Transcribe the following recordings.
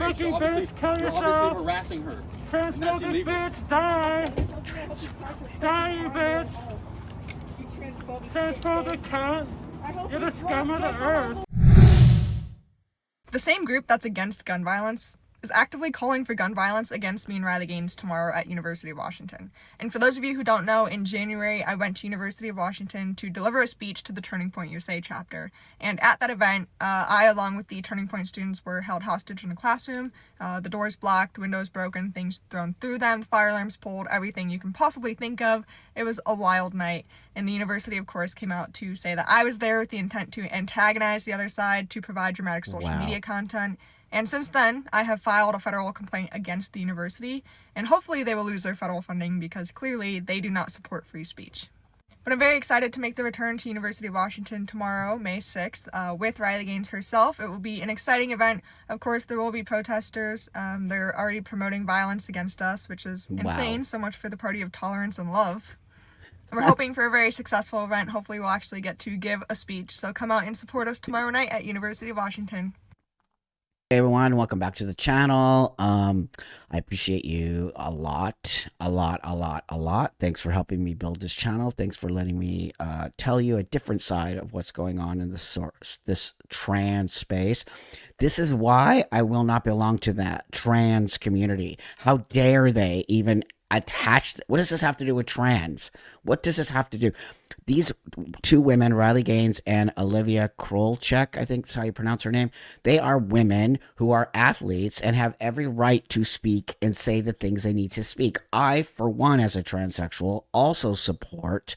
fucking bitch, kill You're yourself. obviously harassing her. Transphobic bitch, die. Die, you bitch. Transphobic cunt. You're the scum of the earth. The same group that's against gun violence is actively calling for gun violence against me and Riley Gaines tomorrow at University of Washington. And for those of you who don't know, in January I went to University of Washington to deliver a speech to the Turning Point USA chapter. And at that event, I, along with the Turning Point students, were held hostage in a classroom. The doors blocked, windows broken, things thrown through them, fire alarms pulled, everything you can possibly think of. It was a wild night. And the university, of course, came out to say that I was there with the intent to antagonize the other side, to provide dramatic social media content. And since then, I have filed a federal complaint against the university, and hopefully they will lose their federal funding because clearly they do not support free speech. But I'm very excited to make the return to University of Washington tomorrow, May 6th, with Riley Gaines herself. It will be an exciting event. Of course, there will be protesters. They're already promoting violence against us, which is insane. So much for the party of tolerance and love. And we're hoping for a very successful event. Hopefully we'll actually get to give a speech. So come out and support us tomorrow night at University of Washington. Hey everyone, welcome back to the channel. I appreciate you a lot. Thanks for helping me build this channel. Thanks for letting me tell you a different side of what's going on in this trans space. This is why I will not belong to that trans community. How dare they even attach? What does this have to do with trans? What does this have to do? These two women, Riley Gaines and Olivia Krolchek, I think is how you pronounce her name, they are women who are athletes and have every right to speak and say the things they need to speak. I, for one, as a transsexual, also support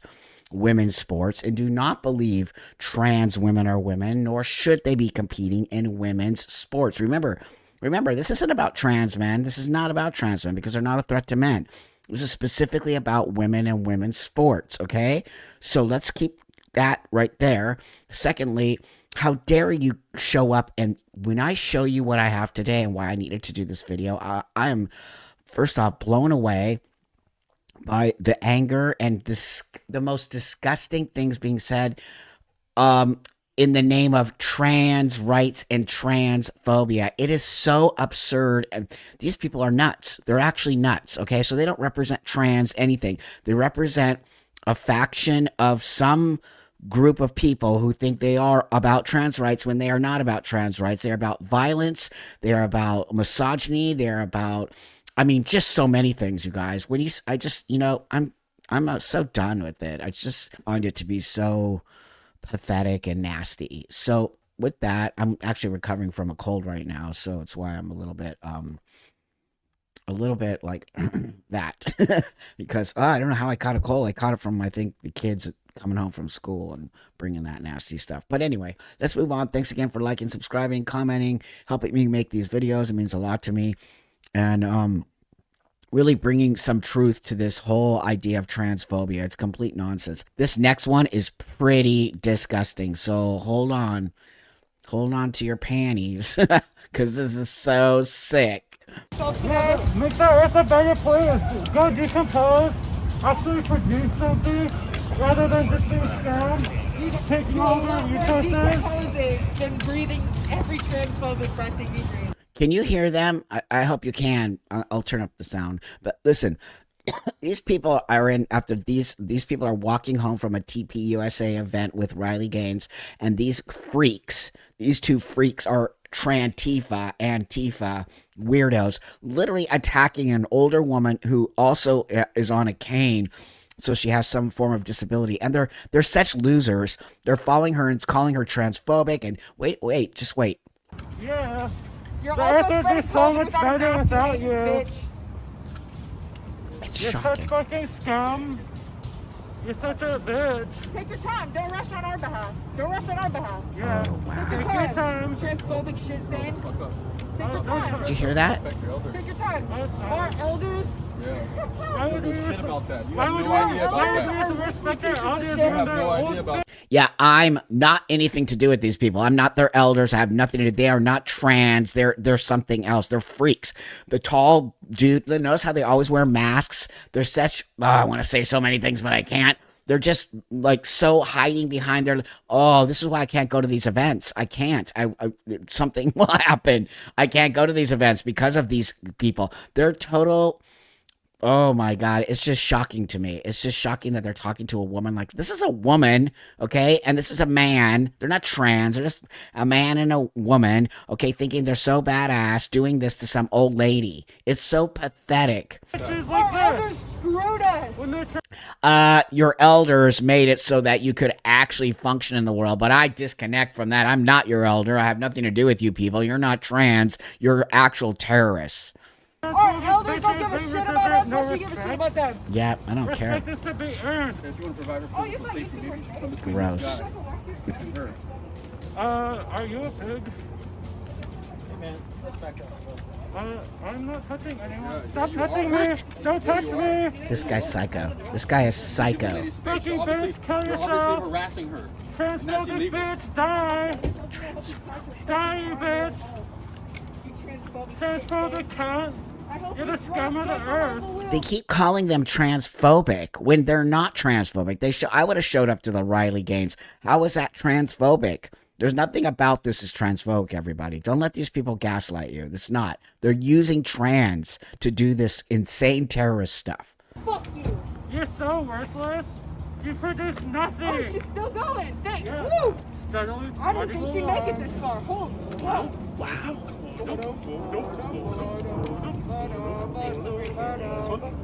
women's sports and do not believe trans women are women, nor should they be competing in women's sports. Remember, this isn't about trans men. This is not about trans men because they're not a threat to men. This is specifically about women and women's sports, okay? So let's keep that right there. Secondly, how dare you show up, and when I show you what I have today and why I needed to do this video, I am, first off, blown away by the anger and the most disgusting things being said in the name of trans rights and transphobia. It is so absurd. And these people are nuts. They're actually nuts, okay? So they don't represent trans anything. They represent a faction of some group of people who think they are about trans rights when they are not about trans rights. They're about violence. They're about misogyny. They're about, I mean, just so many things, you guys. I'm so done with it. I just find it to be so pathetic and nasty. So with that, I'm actually recovering from a cold right now, so it's why I'm a little bit like that because I don't know how I caught a cold. I caught it from, I think, the kids coming home from school and bringing that nasty stuff. But anyway, let's move on. Thanks again for liking, subscribing, commenting, helping me make these videos. It means a lot to me, and really bringing some truth to this whole idea of transphobia. It's complete nonsense. This next one is pretty disgusting, so hold on to your panties because this is so sick. Yeah, make the earth a better place. Go decompose. Actually produce something rather than just being scammed. Taking over resources. Than breathing every transphobic breath that we breathe. Can you hear them? I hope you can. I'll turn up the sound. But listen, these people are in after these people are walking home from a TPUSA event with Riley Gaines, and these two freaks are Antifa weirdos, literally attacking an older woman who also is on a cane. So she has some form of disability, and they're such losers. They're following her and calling her transphobic. And just wait. Yeah. You're The also earth would be so much better without you. Bitch. It's You're shocking. such fucking scum. You're such a bitch. Take your time. Don't rush on our behalf. Yeah. Oh, wow. Take Take your time. Transphobic shit stain. Take your time. Did you hear that? Take your time. Oh, sorry. Our elders. Why would we Shit about that. You Why have would no we idea about that. respect their elders You when have they're no idea old? about Yeah, I'm not anything to do with these people. I'm not their elders. I have nothing to do. They are not trans. They're something else. They're freaks. The tall dude, notice how they always wear masks. They're such, I want to say so many things, but I can't. They're just like so hiding behind their, oh, this is why I can't go to these events. I can't. Something will happen. I can't go to these events because of these people. They're total. Oh my God. It's just shocking to me. It's just shocking that they're talking to a woman like this is a woman, okay? And this is a man. They're not trans. They're just a man and a woman, okay? Thinking they're so badass doing this to some old lady. It's so pathetic. Our elders screwed us. Your elders made it so that you could actually function in the world, but I disconnect from that. I'm not your elder. I have nothing to do with you people. You're not trans. You're actual terrorists. Our elders don't give a shit about us. Why should we give a shit about them? Yeah, I don't care. Respect is to be earned. If you want to provide her Oh, you're physical fine. safety, You maybe can you should come between Gross. this guy and her. Are you a pig? Hey man, let's back up. I'm not touching anyone. Yeah, Stop you touching are. me! Don't touch me! This guy's psycho. This guy is psycho. Lady space. Fucking You're obviously- bitch, kill you're yourself. obviously harassing her. And that's Transphobic illegal. bitch, die! Die, you bitch! You transphobic. Transphobic cunt! I hope You're you the scum of the drop earth. the wheel. They keep calling them transphobic when they're not transphobic. I would have showed up to the Riley Gaines. How is that transphobic? There's nothing about this is transphobic, everybody. Don't let these people gaslight you. It's not. They're using trans to do this insane terrorist stuff. Fuck you. You're so worthless! You produce nothing! Oh, she's still going. Thanks. Yeah. Woo. Steadily I didn't think she'd make it along. this far. Holy wow.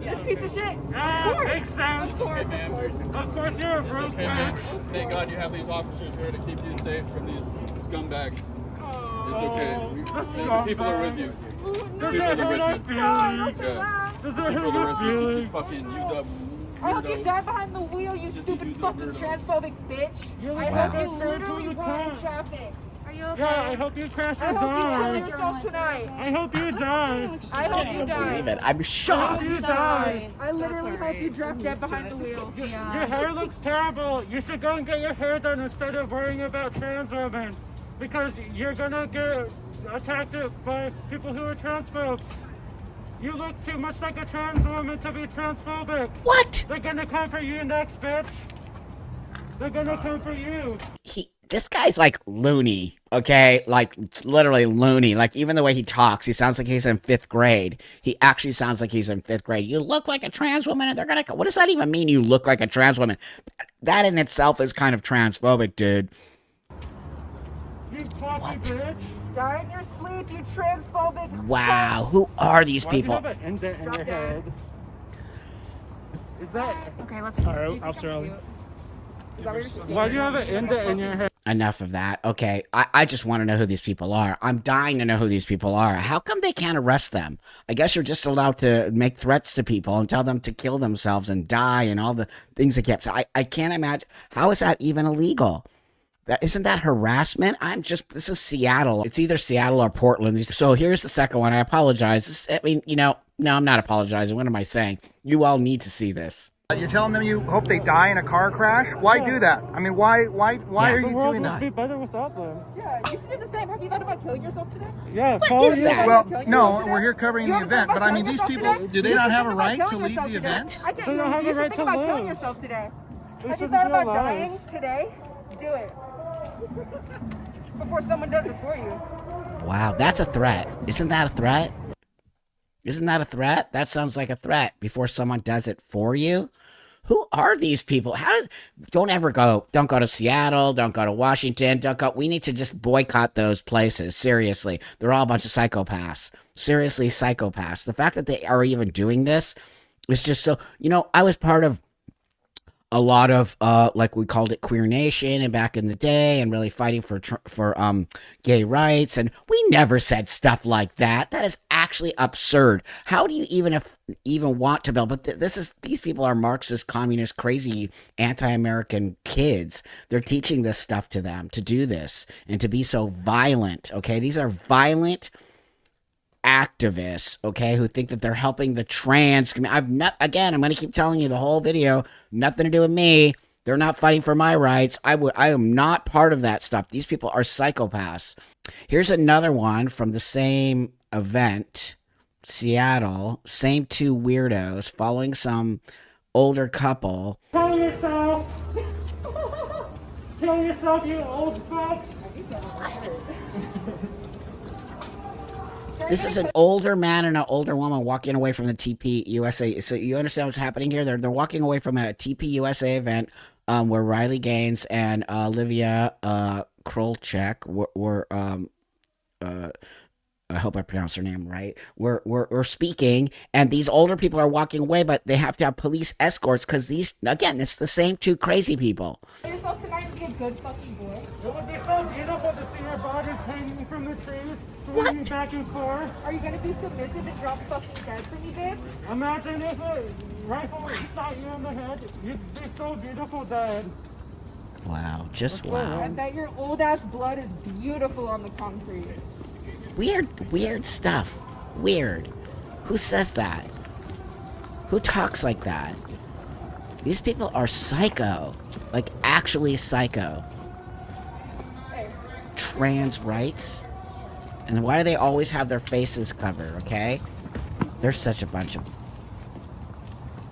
This piece of shit. Ah, Of course. makes sense. Of course, Hey, of man, course. Of course you're a broke Okay, man. bitch. Thank God you have these officers here to keep you safe from these scumbags. It's okay. The people are with you. Does People it are hurt with our you. feelings? Yeah. Does it People hurt are your with you. You feelings? just fucking, you dumb I hope you weirdo. die behind the wheel, you stupid fucking transphobic bitch. You're I the hope fucking you literally transphobic run cunt. traffic. Are you okay? Yeah, I hope you crash I and hope you kill die. yourself tonight. I hope you die. I hope you Believe die. it. I'm I shocked. hope you so die. sorry. I literally hope you drop dead behind the wheel. Your Yeah. hair looks terrible. You should go and get your hair done instead of worrying about trans women. Because you're gonna get attacked by people who are transphobes. You look too much like a trans woman to be transphobic. What? They're gonna come for you next, bitch. They're gonna come for you. This guy's like loony, okay? Like literally loony. Like even the way he talks, he sounds like he's in 5th grade. He actually sounds like he's in 5th grade. You look like a trans woman and they're gonna, what does that even mean, you look like a trans woman? That in itself is kind of transphobic, dude. You fucking bitch. Die in your sleep, you transphobic. Wow, who are these Why do you people? have an indent in Drop your dead. head? Is that... Okay, let's. Alright, Officer Ali. Is that what you're saying? Why do you have an indent in your head? Enough of that. Okay, I just want to know who these people are. I'm dying to know who these people are. How come they can't arrest them? I guess you're just allowed to make threats to people and tell them to kill themselves and die and all the things they kept saying. I can't imagine. How is that even illegal? Isn't that harassment? This is Seattle. It's either Seattle or Portland. So here's the second one. I apologize. No, I'm not apologizing. What am I saying? You all need to see this. You're telling them you hope they die in a car crash? Why do that? I mean, why are The you world doing would that? be better without them. Yeah, you should do the same. Have you thought about killing yourself today? Yeah, What follow is you. that? Well, Killing no, yourself we're today? here covering You the ever event, thought but I about mean, these killing people, yourself do they today? not You have a should think right about to killing leave the yourself event? today. I They can't. don't have You a should right think to about killing live. yourself today. They Have you shouldn't thought be about alive. dying today? Do it. Before someone does it for you. Wow, that's a threat. Isn't that a threat? Isn't that a threat? That sounds like a threat before someone does it for you. Who are these people? Don't go to Seattle, don't go to Washington, we need to just boycott those places. Seriously. They're all a bunch of psychopaths. Seriously, psychopaths. The fact that they are even doing this is just so, I was part of a lot of like we called it Queer Nation and back in the day and really fighting for gay rights, and we never said stuff like that. That is actually absurd. How do you even want to build? But these people are Marxist, communist, crazy, anti-American kids. They're teaching this stuff to them to do this and to be so violent. Okay, these are violent activists, okay, who think that they're helping the trans community. I'm going to keep telling you the whole video, nothing to do with me. They're not fighting for my rights. I am not part of that stuff. These people are psychopaths. Here's another one from the same event, Seattle. Same two weirdos following some older couple. Follow Kill yourself. Kill yourself, you old fucks. This is an older man and an older woman walking away from the TP USA. So you understand what's happening here? They're walking away from a TP USA event where Riley Gaines and Olivia Krolchek were I hope I pronounced her name right. We're speaking, and these older people are walking away, but they have to have police escorts because these, again, it's the same two crazy people. Yourself tonight to be a good fucking boy. It would be so beautiful to see your bodies hanging from the trees, swinging back and forth. Are you gonna be submissive and drop fucking dead for me, babe? Imagine if a rifle shot you in the head. You'd be so beautiful dead. Wow, just I wow. bet your old ass blood is beautiful on the concrete. Weird stuff. Weird. Who says that? Who talks like that? These people are psycho. Like, actually psycho. Hey. Trans rights? And why do they always have their faces covered, okay? They're such a bunch of...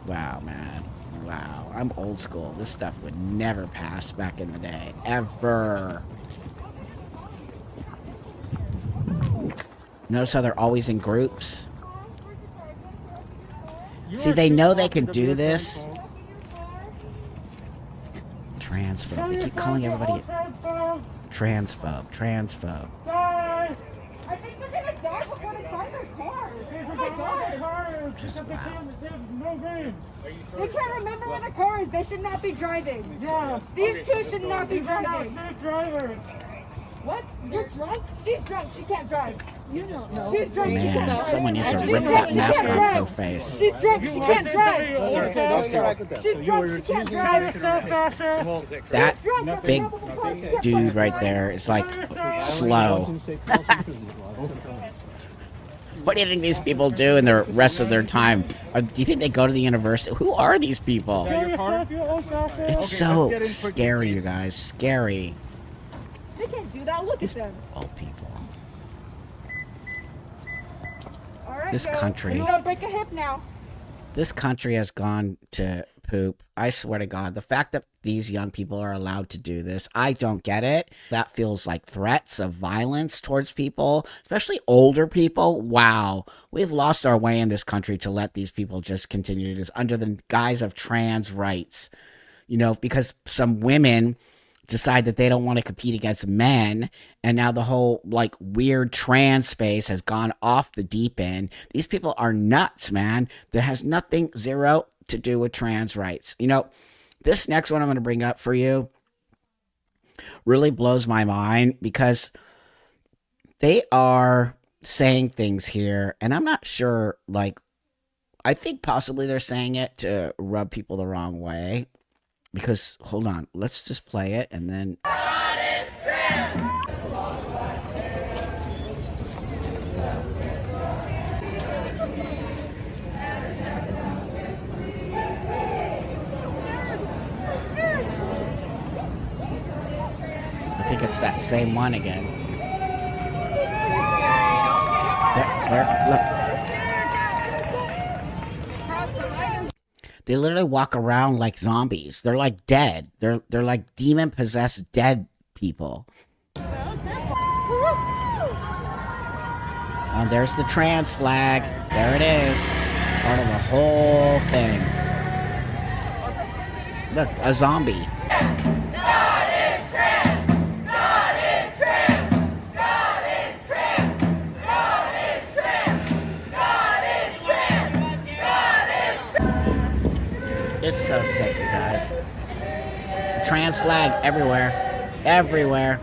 Wow, man. Wow. I'm old school. This stuff would never pass back in the day. Ever. Notice how they're always in groups? See, they know they can do this. Transphobe. They keep calling everybody transphobe. Transphobe. I think they're gonna die before they find their car. Oh my god. Just wow. They can't remember where the car is. They should not be driving. Yeah. These two should not be driving. Safe drivers. What? You're drunk? She's drunk. She can't drive. You don't know. She's drunk. She can't Man, drive. someone needs to She's rip drunk, that she mask can't off drive. her face. She's drunk. She can't drive. She's drunk. She can't drive. That big dude right there is like slow. What do you think these people do in the rest of their time? Do you think they go to the university? Who are these people? It's so scary, you guys. Scary. They can't do that. Look These at them. old people. All right, This girl. country. You don't break a hip now. This country has gone to poop. I swear to God, the fact that these young people are allowed to do this, I don't get it. That feels like threats of violence towards people, especially older people. Wow. We've lost our way in this country to let these people just continue to do this under the guise of trans rights. You know, because some women decide that they don't want to compete against men, and now the whole like weird trans space has gone off the deep end. These people are nuts, man. That has nothing, zero to do with trans rights. You know, this next one I'm going to bring up for you really blows my mind because they are saying things here, and I'm not sure, like, I think possibly they're saying it to rub people the wrong way. Because, hold on, let's just play it and then... I think it's that same one again. There, look. They literally walk around like zombies. They're like dead. They're like demon-possessed dead people. Oh, there's the trans flag. There it is. Part of the whole thing. Look, a zombie. It's so sick, you guys. The trans flag everywhere. Everywhere.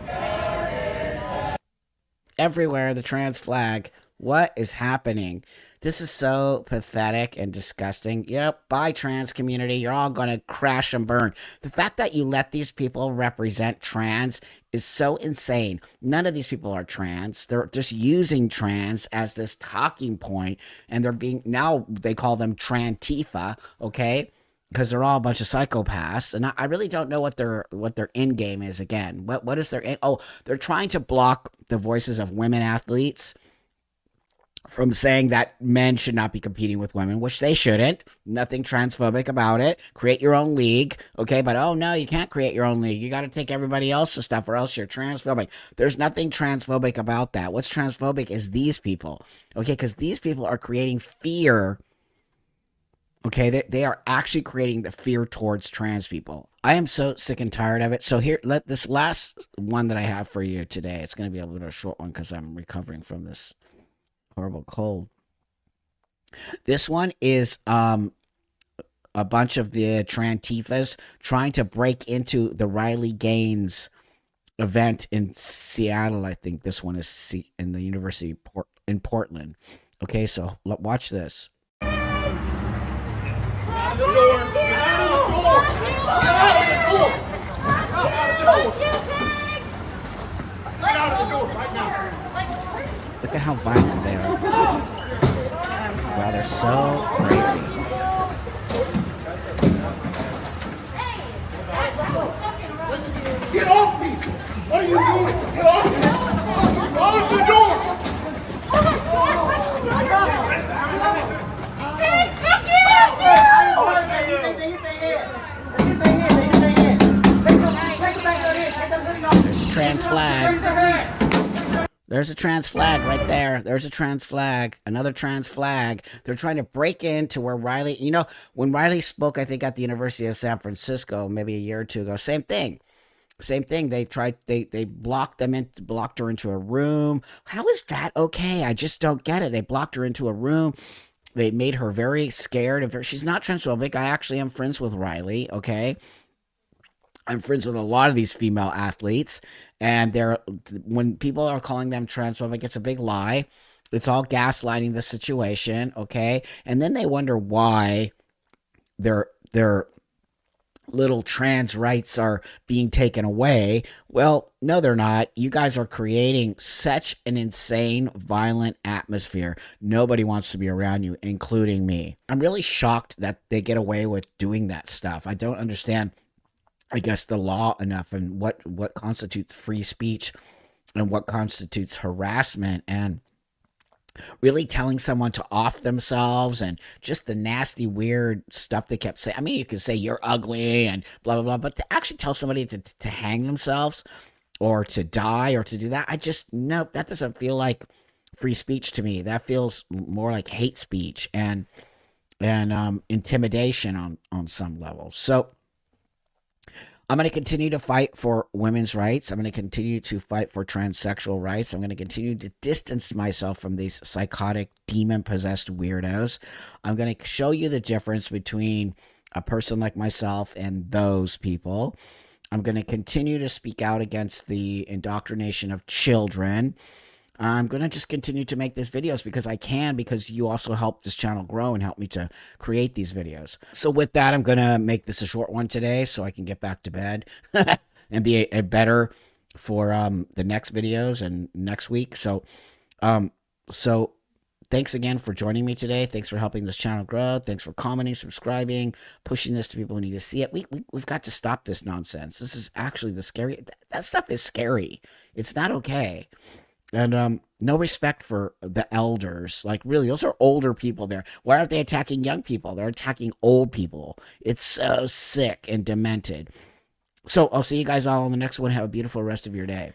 Everywhere, the trans flag. What is happening? This is so pathetic and disgusting. Yep, bye, trans community. You're all going to crash and burn. The fact that you let these people represent trans is so insane. None of these people are trans. They're just using trans as this talking point, and they're being, now they call them Trantifa, okay? Because they're all a bunch of psychopaths, and I really don't know what their end game is. Again, what is their end? Oh, they're trying to block the voices of women athletes from saying that men should not be competing with women, which they shouldn't. Nothing transphobic about it. Create your own league, okay? But oh no, you can't create your own league. You got to take everybody else's stuff or else you're transphobic. There's nothing transphobic about that. What's transphobic is these people, okay? Because these people are creating fear. Okay, they are actually creating the fear towards trans people. I am so sick and tired of it. So here, let this last one that I have for you today. It's going to be a little short one because I'm recovering from this horrible cold. This one is a bunch of the Trantifas trying to break into the Riley Gaines event in Seattle. I think this one is in the University in Portland. Okay, so watch this. Get out of the door! Get out of the door! Get out of the door! Get out of the door right now! Look at how violent they are. Wow, they're so crazy. Get off me! What are you doing? Get off me! Close the door! There's a trans flag. There's a trans flag right there. There's a trans flag. Another trans flag. They're trying to break into where Riley, you know, when Riley spoke, I think at the University of San Francisco, maybe a year or two ago, same thing. Same thing. They blocked her into a room. How is that okay? I just don't get it. They blocked her into a room. They made her very scared of her. She's not transphobic. I actually am friends with Riley, okay? I'm friends with a lot of these female athletes, and when people are calling them transphobic, it's a big lie. It's all gaslighting the situation, okay? And then they wonder why their little trans rights are being taken away. Well, no, they're not. You guys are creating such an insane, violent atmosphere. Nobody wants to be around you, including me. I'm really shocked that they get away with doing that stuff. I don't understand, I guess, the law enough and what constitutes free speech and what constitutes harassment, and really telling someone to off themselves and just the nasty, weird stuff they kept saying. I mean, you could say you're ugly and blah, blah, blah, but to actually tell somebody to hang themselves or to die or to do that, nope, that doesn't feel like free speech to me. That feels more like hate speech and intimidation on some level. So I'm going to continue to fight for women's rights. I'm going to continue to fight for transsexual rights. I'm going to continue to distance myself from these psychotic, demon-possessed weirdos. I'm going to show you the difference between a person like myself and those people. I'm going to continue to speak out against the indoctrination of children. I'm going to just continue to make these videos because I can, because you also help this channel grow and help me to create these videos. So with that, I'm going to make this a short one today so I can get back to bed and be a better for the next videos and next week. So thanks again for joining me today. Thanks for helping this channel grow. Thanks for commenting, subscribing, pushing this to people who need to see it. We've got to stop this nonsense. This is actually the scary. That stuff is scary. It's not okay. And no respect for the elders. Like, really, those are older people there. Why aren't they attacking young people? They're attacking old people. It's so sick and demented. So I'll see you guys all on the next one. Have a beautiful rest of your day.